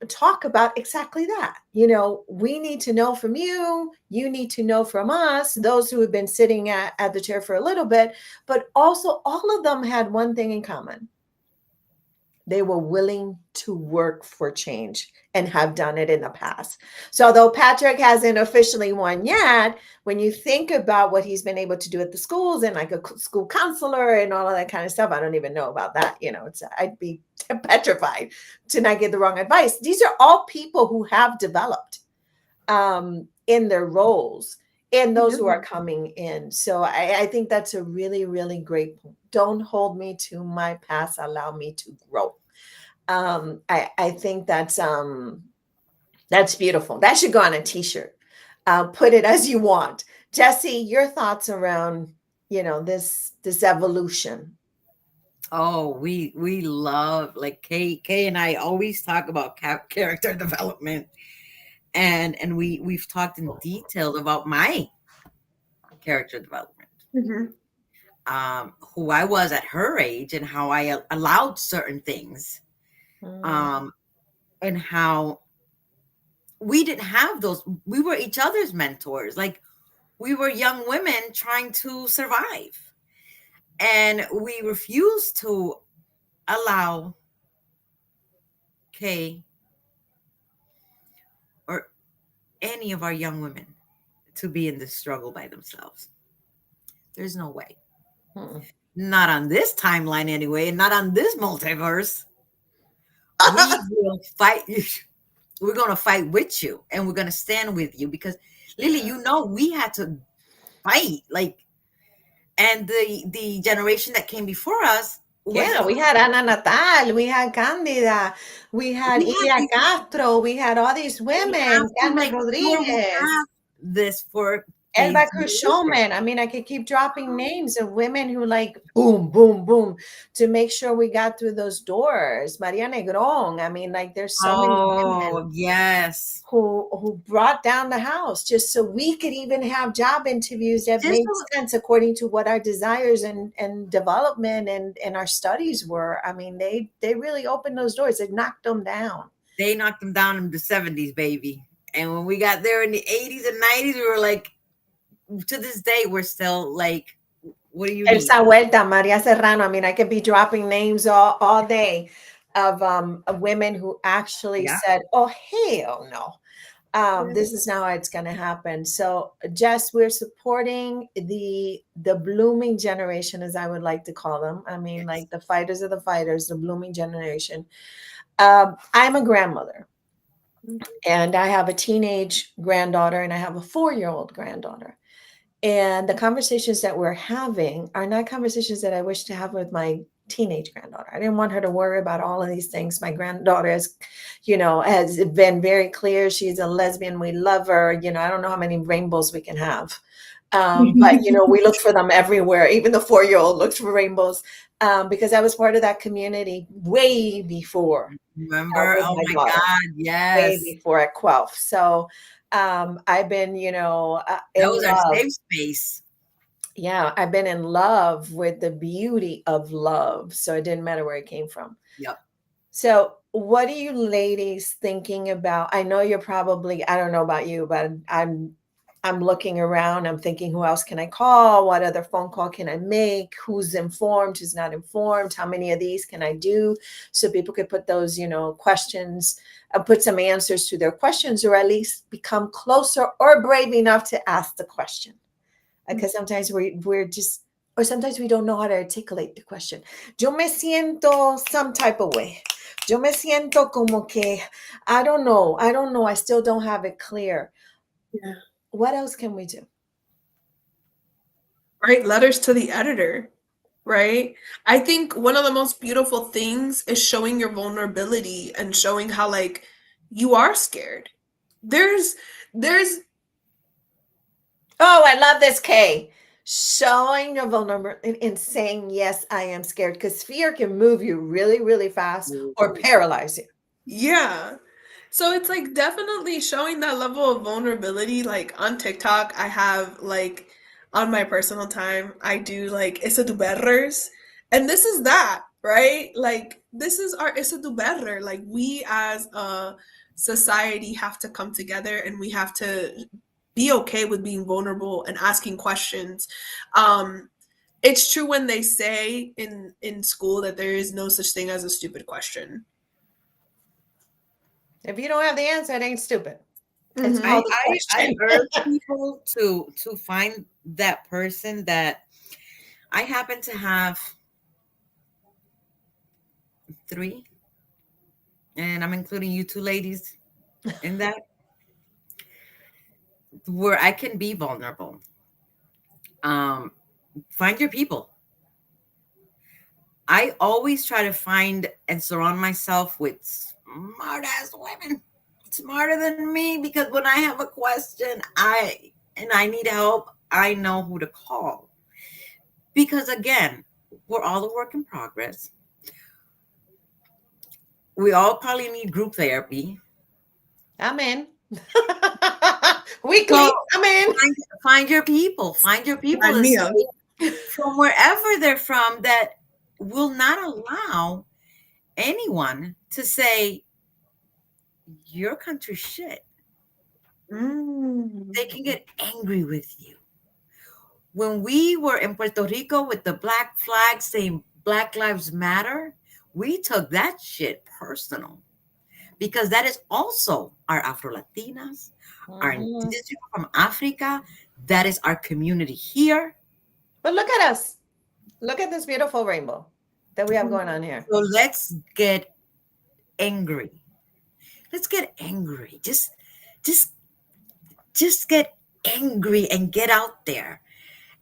talk about exactly that. You know, we need to know from you, you need to know from us, those who have been sitting at the chair for a little bit, but also all of them had one thing in common. They were willing to work for change and have done it in the past. So although Patrick hasn't officially won yet, when you think about what he's been able to do at the schools and like a school counselor and all of that kind of stuff, I don't even know about that. You know, I'd be petrified to not get the wrong advice. These are all people who have developed in their roles and those who are coming in. So I think that's a really, really great point. Don't hold me to my past. Allow me to grow. I think that's beautiful. That should go on a t-shirt. Put it as you want. Jesse, your thoughts around, you know, this evolution. Oh, we love, like Kay and I always talk about character development, and we've talked in detail about my character development. Who I was at her age and how I allowed certain things, and how we didn't have those. We were each other's mentors. Like, we were young women trying to survive, and we refused to allow Kay or any of our young women to be in this struggle by themselves. There's no way. Not on this timeline anyway, and not on this multiverse. We will fight. We're going to fight with you, and we're going to stand with you, because Lily, you know, we had to fight, like, and the generation that came before us Yeah, we had Ana Natal, we had Candida, we had We had Ilia these- Castro, we had all these we have women, to Carmen make sure we Rodriguez, have this for Elba phase Cruz duration. Showman. I mean, I could keep dropping names of women who like boom, boom, boom to make sure we got through those doors. Maria Negron. I mean, like there's so many women Oh, yes. who brought down the house just so we could even have job interviews that Just made sense according to what our desires and development and our studies were. I mean, they really opened those doors. They knocked them down. they knocked them down in the 70s, baby. And when we got there in the 80s and 90s, we were like, to this day, we're still like, what do you need? Elsa Huerta, Maria Serrano. I mean, I could be dropping names all day of women who actually Yeah. said, "Oh hell no, this is not how it's going to happen." So, Jess, we're supporting the blooming generation, as I would like to call them. I mean, Yes. like the fighters of the fighters, the blooming generation. I'm a grandmother, and I have a teenage granddaughter, and I have a 4-year-old granddaughter. And the conversations that we're having are not conversations that I wish to have with my teenage granddaughter. I didn't want her to worry about all of these things. My granddaughter is, has been very clear. She's a lesbian. We love her. I don't know how many rainbows we can have. But, we look for them everywhere. Even the 4-year-old looks for rainbows because I was part of that community way before. Remember? with Oh my my daughter. God. Way Yes. before at Quelf. So I've been, in That was our love. safe space. Yeah, I've been in love with the beauty of love. So it didn't matter where it came from. Yep. So what are you ladies thinking about? I know you're probably, I don't know about you, but I'm looking around. I'm thinking, who else can I call? What other phone call can I make? Who's informed? Who's not informed? How many of these can I do? So people could put those, questions, put some answers to their questions, or at least become closer or brave enough to ask the question. Because sometimes we're just, or sometimes we don't know how to articulate the question. Yo me siento some type of way. Yo me siento como que, I don't know. I still don't have it clear. Yeah. What else can we do? Right? Letters to the editor, right? I think one of the most beautiful things is showing your vulnerability and showing how like you are scared. There's Oh, I love this, Kay. Showing your vulnerability and saying, yes, I am scared, because fear can move you really, really fast or paralyze you. yeah. So it's like definitely showing that level of vulnerability. Like on TikTok, I have like on my personal time, I do like Issa tu berrers. And this is that, right? Like this is our Issa tu berrer. Like we as a society have to come together and we have to be okay with being vulnerable and asking questions. It's true when they say in school that there is no such thing as a stupid question. If you don't have the answer, it ain't stupid. It's Mhm. called a I question. urge people to find that person that I happen to have 3, and I'm including you 2 ladies in that, where I can be vulnerable. Find your people. I always try to find and surround myself with smart ass women, smarter than me, because when I have a question, I need help, I know who to call. Because again, we're all a work in progress. We all probably need group therapy. I'm in. Weekly, So I'm in. find your people. Find your people Sign and me up. say, from wherever they're from, that will not allow anyone to say your country's shit. They can get angry with you. When we were in Puerto Rico with the black flag saying Black Lives Matter, we took that shit personal, because that is also our Afro Latinas, our indigenous people from Africa. That is our community here. But look at us. Look at this beautiful rainbow that we have going on here. So let's get angry. Let's get angry. Just get angry and get out there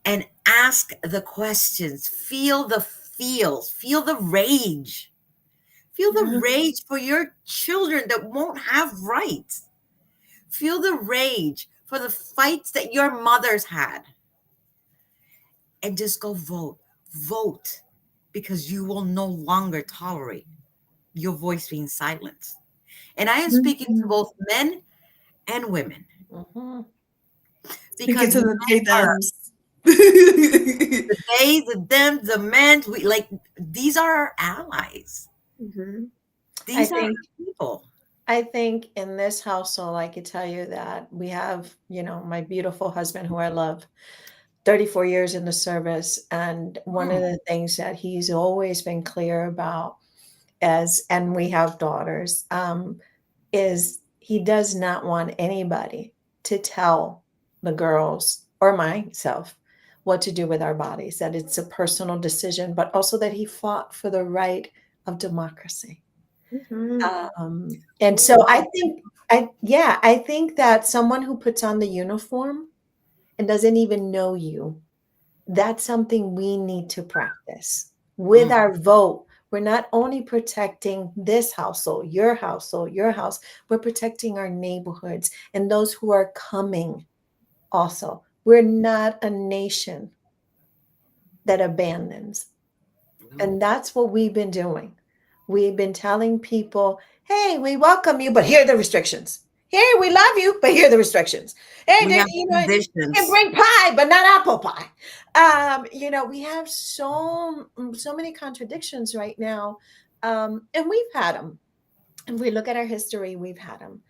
and ask the questions. Feel the feels. Feel the rage. Feel the rage for your children that won't have rights. Feel the rage for the fights that your mothers had. And just go vote. Vote, because you will no longer tolerate your voice being silenced. And I am speaking to both men and women. Mhm. Speaking to the they thems. The they, the them, the men, these are our allies. Mhm. These are think- our people. I think in this household, I could tell you that we have, my beautiful husband who I love, 34 years in the service. And one of the things that he's always been clear about and we have daughters, is he does not want anybody to tell the girls or myself what to do with our bodies, that it's a personal decision, but also that he fought for the right of democracy. And so I think that someone who puts on the uniform and doesn't even know you, that's something we need to practice. With our vote, we're not only protecting this household, your house, we're protecting our neighborhoods and those who are coming also. We're not a nation that abandons. And that's what we've been doing. We've been telling people, hey, we welcome you, but here are the restrictions. Hey, we love you, but here are the restrictions. Hey, We have you conditions. can bring pie, but not apple pie. We have so many contradictions right now. And we've had them. And we look at our history, we've had them.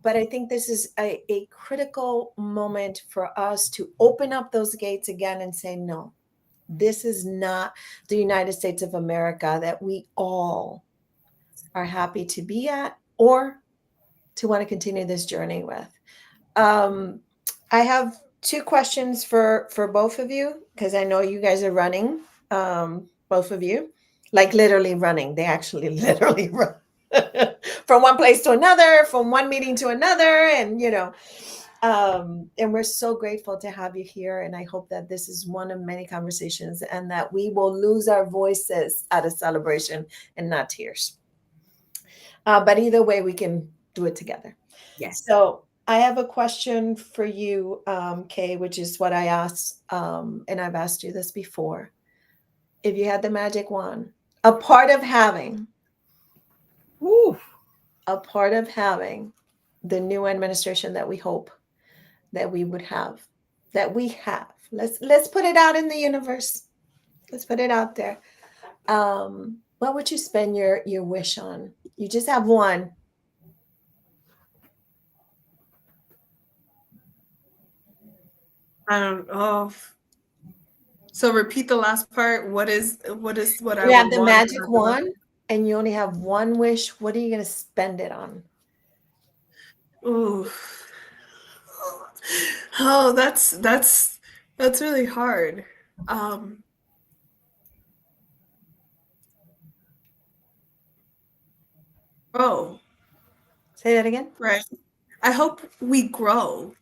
But I think this is a critical moment for us to open up those gates again and say, no, this is not the United States of America that we all are happy to be at or to want to continue this journey with. I have two questions for both of you, because I know you guys are running, both of you, like literally running. They actually literally run from one place to another, from one meeting to another, and and we're so grateful to have you here. And I hope that this is one of many conversations and that we will lose our voices at a celebration and not tears. But either way, we can do it together. Yes. So I have a question for you, Kay, which is what I asked, and I've asked you this before. If you had the magic wand, a part of having the new administration that we hope that we would have, that we have. Let's put it out in the universe. Let's put it out there. What would you spend your wish on? You just have one. I don't know. So repeat the last part. What is what I You have would the want? magic wand and you only have one wish. What are you going to spend it on? Ooh. Oh, that's really hard. Oh, Say that again. right. I hope we grow.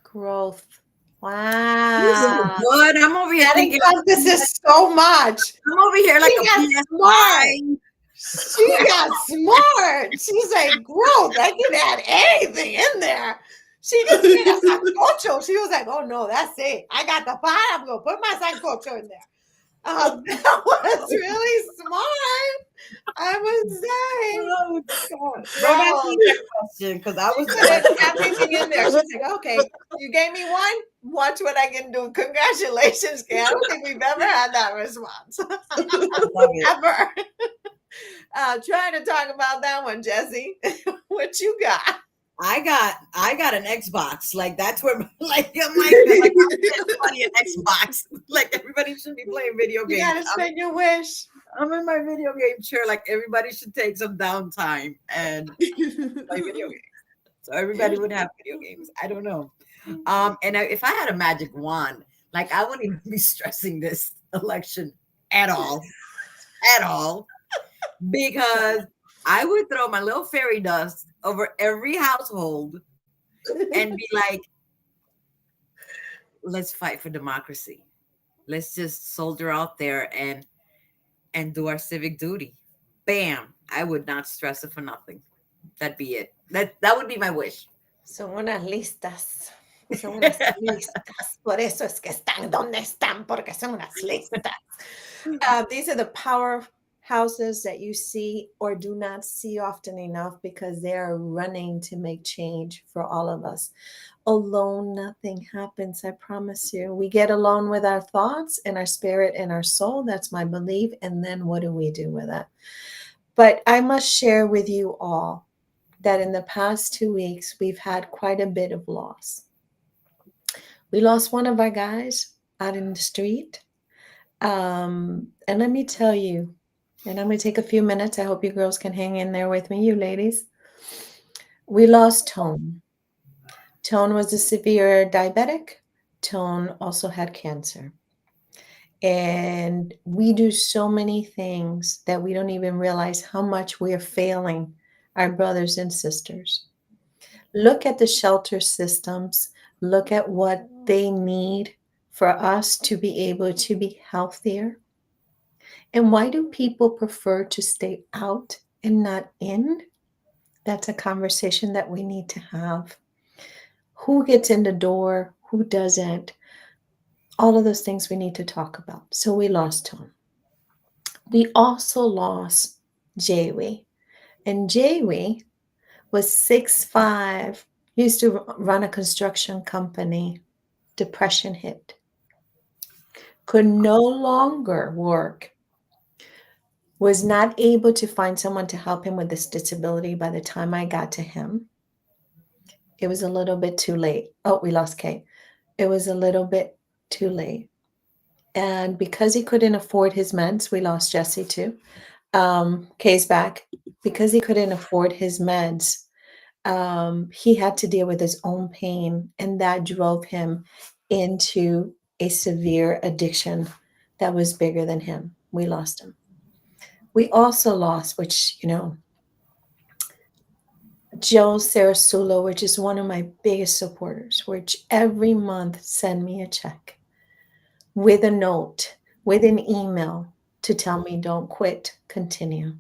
Growth. This Wow. is good. I'm over here That thinking. encompasses so much. I'm over here like She a got PS5. She got smart. She's like, growth. I can add anything in there. She didn't say a sancocho. She was like, oh no, that's it. I got the pie. I'm gonna put my sancocho in there. That was really smart. I would say. Oh, God. Don't ask me that question because I was Everything in there. She's like, okay, you gave me one. Watch what I can do. Congratulations, Kay. I don't think we've ever had that response. Ever. Trying to talk about that one, Jesse. What you got? I got an Xbox. Like that's where I'm money an Xbox. Like everybody should be playing video games. You gotta spend your wish. I'm in my video game chair. Like everybody should take some downtime and play video games. So everybody would have video games. I don't know. If I had a magic wand, like I wouldn't even be stressing this election at all. At all. Because I would throw my little fairy dust over every household and be like, let's fight for democracy. Let's just soldier out there and and do our civic duty. Bam. I would not stress it for nothing. That'd be it. That would be my wish. Son unas listas. Son unas listas. Por eso es que están donde están, porque son unas listas. These are the powerhouses that you see or do not see often enough because they are running to make change for all of us. Alone, nothing happens, I promise you. We get alone with our thoughts and our spirit and our soul. That's my belief. And then what do we do with it? But I must share with you all that in the past 2 weeks, we've had quite a bit of loss. We lost one of our guys out in the street. And let me tell you, and I'm going to take a few minutes. I hope you girls can hang in there with me, you ladies. We lost Tone. Tone was a severe diabetic. Tone also had cancer. And we do so many things that we don't even realize how much we are failing our brothers and sisters. Look at the shelter systems. Look at what they need for us to be able to be healthier. And why do people prefer to stay out and not in? That's a conversation that we need to have. Who gets in the door? Who doesn't? All of those things we need to talk about. So we lost Tone. We also lost Jaywee. And Jaywee was 6'5", used to run a construction company. Depression hit. Could no longer work. Was not able to find someone to help him with this disability by the time I got to him. It was a little bit too late. Oh, we lost Kay. It was a little bit too late. And because he couldn't afford his meds, we lost Jesse too. Kay's back. Because he couldn't afford his meds, he had to deal with his own pain, and that drove him into a severe addiction that was bigger than him. We lost him. We also lost, which, Joe Sarasulo, which is one of my biggest supporters, which every month send me a check with a note, with an email to tell me don't quit, continue.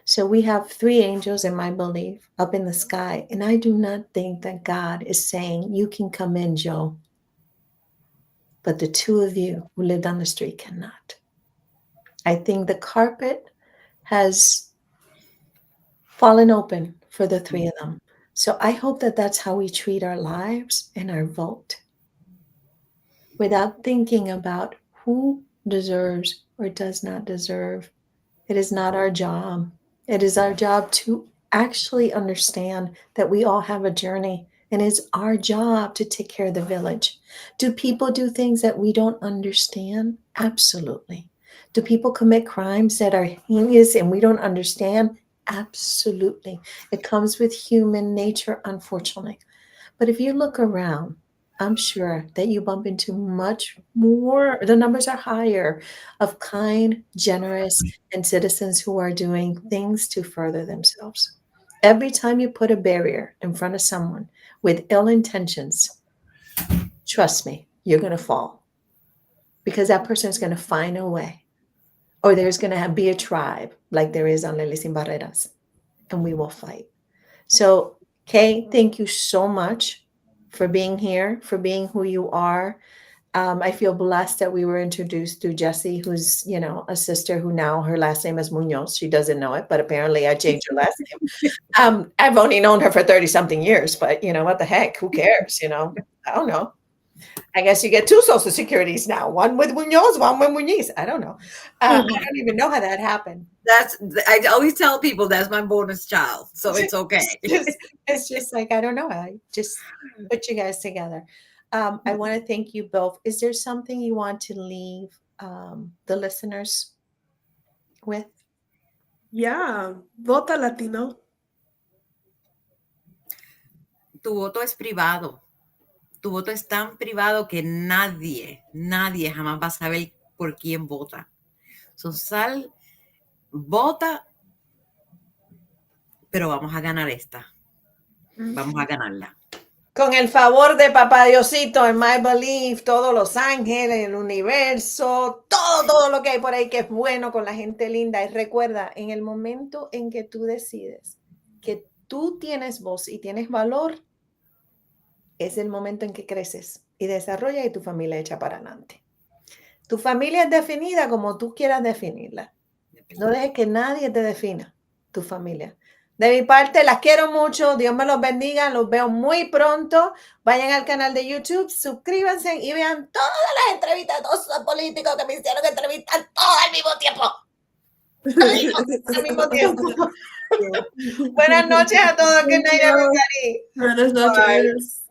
So we have 3 angels, in my belief, up in the sky. And I do not think that God is saying, you can come in, Joe. But the 2 of you who lived on the street cannot. I think the carpet has fallen open for the 3 of them. So I hope that that's how we treat our lives and our vote, without thinking about who deserves or does not deserve. It is not our job. It is our job to actually understand that we all have a journey, and it's our job to take care of the village. Do people do things that we don't understand? Absolutely. Do people commit crimes that are heinous and we don't understand? Absolutely. It comes with human nature, unfortunately. But if you look around, I'm sure that you bump into much more, the numbers are higher, of kind, generous, and citizens who are doing things to further themselves. Every time you put a barrier in front of someone with ill intentions, trust me, you're going to fall, because that person is going to find a way. Or there's going to be a tribe like there is on Lily Sin Barreras, and we will fight. So, Kay, thank you so much for being here, for being who you are. I feel blessed that we were introduced through Jessie, who's, a sister who now her last name is Munoz. She doesn't know it, but apparently I changed her last name. I've only known her for 30 something years, but what the heck, who cares? I don't know. I guess you get 2 social securities now, one with Munoz, one with Muniz. I don't know. I don't even know how that happened. I always tell people that's my bonus child, so it's okay. It's just like, I don't know. I just put you guys together. I want to thank you both. Is there something you want to leave the listeners with? Yeah, vota Latino. Tu voto es privado. Tu voto es tan privado que nadie jamás va a saber por quién vota. So, sal, vota, pero vamos a ganar esta. Vamos a ganarla. Con el favor de Papá Diosito, en my belief, todos los ángeles, el universo, todo todo lo que hay por ahí que es bueno con la gente linda. Y recuerda, en el momento en que tú decides que tú tienes voz y tienes valor, es el momento en que creces y desarrollas y tu familia echa para adelante. Tu familia es definida como tú quieras definirla. No dejes que nadie te defina, tu familia. De mi parte, las quiero mucho. Dios me los bendiga. Los veo muy pronto. Vayan al canal de YouTube, suscríbanse y vean todas las entrevistas de todos esos políticos que me hicieron entrevistar todo al mismo tiempo. Al mismo tiempo. Buenas noches a todos. Que nadie Buenas noches.